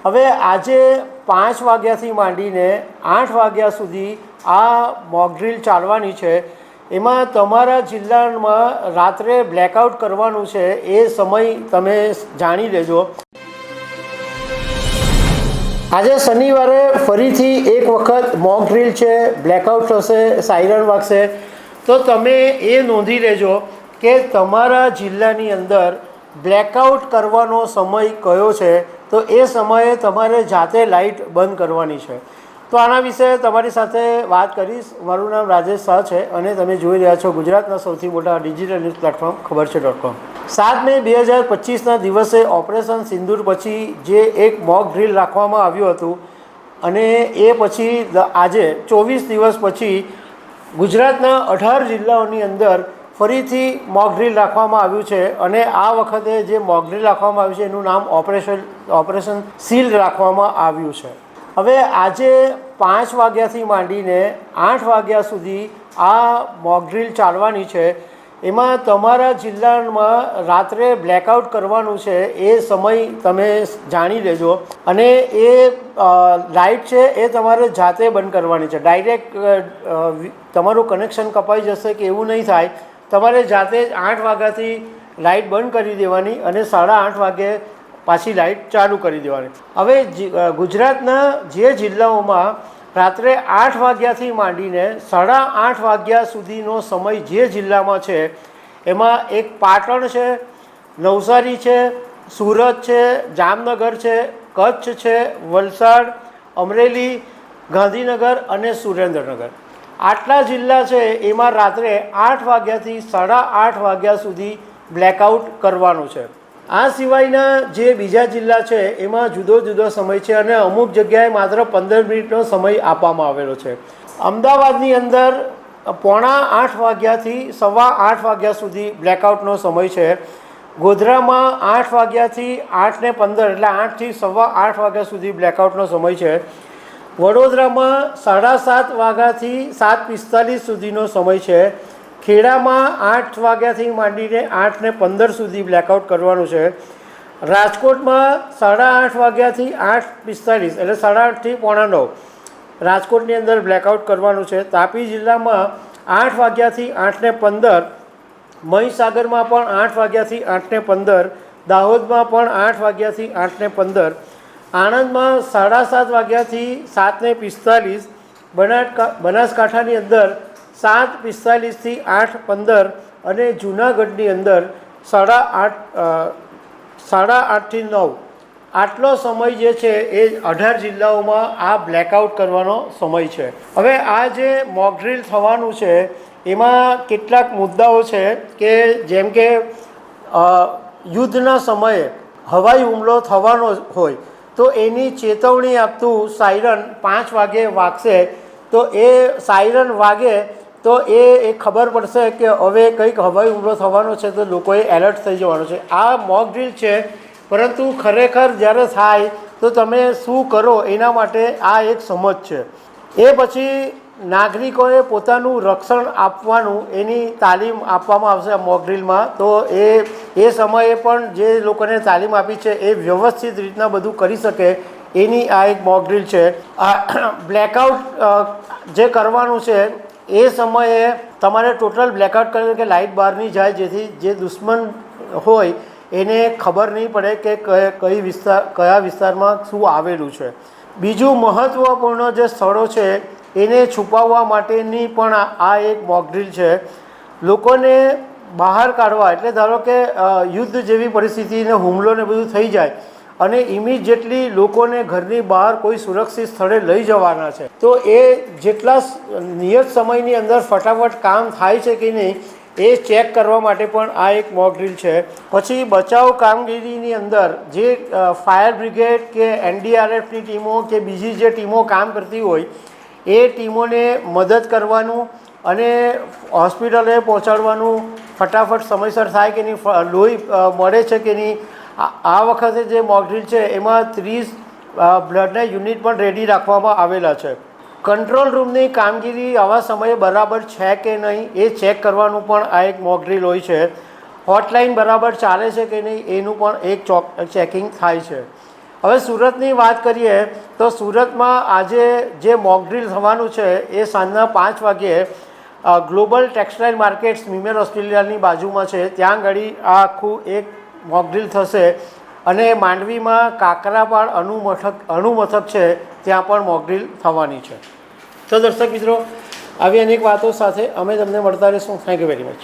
હવે આજે 5 વાગ્યાથી માંડીને 8 વાગ્યા સુધી આ મોક ડ્રીલ ચાલવાની છે. એમાં તમારા જિલ્લામાં રાત્રે બ્લેકઆઉટ કરવાનું છે, એ સમય તમે જાણી લેજો. આજે શનિવારે ફરીથી એક વખત મોક ડ્રીલ છે, બ્લેકઆઉટ થશે, સાયરન વાગશે. તો તમે એ નોંધી લેજો કે તમારા જિલ્લાની અંદર બ્લેકઆઉટ કરવાનો સમય કયો છે. તો એ સમયે તમારે જાતે લાઇટ બંધ કરવાની છે. તો આના વિશે તમારી સાથે વાત કરીશ. મારું નામ રાજેશ શાહ છે અને તમે જોઈ રહ્યા છો ગુજરાતના સૌથી મોટા ડિજિટલ ન્યૂઝ પ્લેટફોર્મ ખબર છે.com. 7 મે 2025ના દિવસે ઓપરેશન સિંદૂર પછી જે એક મોક ડ્રીલ રાખવામાં આવ્યું હતું અને એ પછી આજે 24 દિવસ પછી ગુજરાતના 18 જિલ્લાઓની અંદર ફરીથી મોક ડ્રીલ રાખવામાં આવ્યું છે. અને આ વખતે જે મોક ડ્રીલ રાખવામાં આવ્યું છે એનું નામ ઓપરેશન સીલ રાખવામાં આવ્યું છે. હવે આજે 5 વાગ્યાથી માંડીને 8 વાગ્યા સુધી આ મોક ડ્રીલ ચાલવાની છે. એમાં તમારા જિલ્લામાં રાત્રે બ્લેકઆઉટ કરવાનું છે, એ સમય તમે જાણી લેજો. અને એ લાઇટ છે એ તમારે જાતે બંધ કરવાની છે. ડાયરેક્ટ તમારું કનેક્શન કપાઈ જશે કે એવું નહીં થાય. તમારે જાતે જ 8 વાગ્યાથી લાઇટ બંધ કરી દેવાની અને 8:30 વાગે પાછી લાઇટ ચાલુ કરી દેવાની. હવે ગુજરાતના જે જિલ્લાઓમાં રાત્રે 8 વાગ્યાથી માંડીને 8:30 વાગ્યા સુધીનો સમય જે જિલ્લામાં છે એમાં એક પાટણ છે, નવસારી છે, સુરત છે, જામનગર છે, કચ્છ છે, વલસાડ, અમરેલી, ગાંધીનગર અને સુરેન્દ્રનગર. આટલા જિલ્લા છે એમાં રાત્રે 8 વાગ્યાથી 8:30 વાગ્યા સુધી બ્લેકઆઉટ કરવાનું છે. આ સિવાયના જે બીજા જિલ્લા છે એમાં જુદો જુદો સમય છે અને અમુક જગ્યાએ માત્ર 15 મિનિટનો સમય આપવામાં આવેલો છે. અમદાવાદની અંદર 7:45 વાગ્યાથી 8:15 વાગ્યા સુધી બ્લેકઆઉટનો સમય છે. ગોધરામાં 8 વાગ્યાથી 8:15 એટલે 8થી 8:15 વાગ્યા સુધી બ્લેકઆઉટનો સમય છે. વડોદરામાં 7:30 વાગ્યાથી 7:45 સુધીનો સમય છે. ખેડામાં 8 વાગ્યાથી માંડીને 8:15 સુધી બ્લેકઆઉટ કરવાનું છે. રાજકોટમાં 8:30 વાગ્યાથી 8:45 એટલે 8:30થી 8:45 રાજકોટની અંદર બ્લેકઆઉટ કરવાનું છે. તાપી જિલ્લામાં 8 વાગ્યાથી 8:15, મહીસાગરમાં પણ 8 વાગ્યાથી 8:15, દાહોદમાં પણ 8 વાગ્યાથી 8:15, આણંદમાં 7:30 વાગ્યાથી 7:45, બનાસકાંઠાની અંદર 7:45થી 8:15 અને જૂનાગઢની અંદર 8:30થી 9 આટલો સમય જે છે એ 18 જિલ્લાઓમાં આ બ્લેકઆઉટ કરવાનો સમય છે. હવે આ જે મોક ડ્રીલ થવાનું છે એમાં કેટલાક મુદ્દાઓ છે કે જેમ કે યુદ્ધના સમયે હવાઈ હુમલો થવાનો હોય તો એની ચેતવણી આપતું સાયરન 5 વાગે વાગશે. તો એ સાયરન વાગે તો એ ખબર પડશે કે હવે કંઈક હવાઈ હુમલો થવાનો છે, તો લોકોએ એલર્ટ થઈ જવાનું છે. આ મોક ડ્રીલ છે, પરંતુ ખરેખર જ્યારે થાય તો તમે શું કરો એના માટે આ એક સમજ છે. એ પછી નાગરિકોએ પોતાનું રક્ષણ આપવાનું એની તાલીમ આપવામાં આવશે આ મોક ડ્રીલમાં. તો એ સમયે પણ જે લોકોને તાલીમ આપી છે એ વ્યવસ્થિત રીતના બધું કરી શકે એની આ એક મોક ડ્રીલ છે. આ બ્લેકઆઉટ જે કરવાનું છે એ સમયે તમારે ટોટલ બ્લેકઆઉટ કરવું કે લાઇટ બહાર નહીં જાય, જેથી જે દુશ્મન હોય એને ખબર નહીં પડે કે કયા વિસ્તારમાં શું આવેલું છે. બીજું મહત્ત્વપૂર્ણ જે સ્થળો છે એને છુપાવવા માટેની પણ આ એક મોક ડ્રીલ છે. લોકોને બહાર કાઢવા, એટલે ધારો કે યુદ્ધ જેવી પરિસ્થિતિને હુમલો ને બધું થઈ જાય અને ઇમિડિયેટલી લોકોને ઘરની બહાર કોઈ સુરક્ષિત સ્થળે લઈ જવાના છે, તો એ જેટલા નિયત સમયની અંદર ફટાફટ કામ થાય છે કે નહીં એ ચેક કરવા માટે પણ આ એક મોક ડ્રીલ છે. પછી બચાવ કામગીરીની અંદર જે ફાયર બ્રિગેડ કે NDRFની ટીમો કે બીજી જે ટીમો કામ કરતી હોય એ ટીમોને મદદ કરવાનું અને હોસ્પિટલે પહોંચાડવાનું, ફટાફટ સમયસર થાય કે નહીં, લોહી મળે છે કે નહીં. આ વખતે જે મોક ડ્રીલ છે એમાં 30 બ્લડના યુનિટ પણ રેડી રાખવામાં આવેલા છે. કંટ્રોલ રૂમની કામગીરી આવા સમયે બરાબર છે કે નહીં એ ચેક કરવાનું પણ આ એક મોક ડ્રીલ હોય છે. હોટલાઇન બરાબર ચાલે છે કે નહીં એનું પણ એક ચેકિંગ થાય છે. હવે સુરતની વાત કરીએ તો સુરતમાં આજે જે મોક ડ્રીલ થવાનું છે એ સાંજના 5 વાગ્યે ગ્લોબલ ટેક્સટાઇલ માર્કેટ્સ વિમેન ઓસ્ટ્રેલિયાની બાજુમાં છે, ત્યાં આગળ આ આખું એક મોક ડ્રીલ થશે. અને માંડવીમાં કાકરાપાળ અણુમથક છે ત્યાં પણ મોક ડ્રીલ થવાની છે. તો દર્શક મિત્રો, આવી અનેક વાતો સાથે અમે તમને મળતા રહીશું. Thank you very much.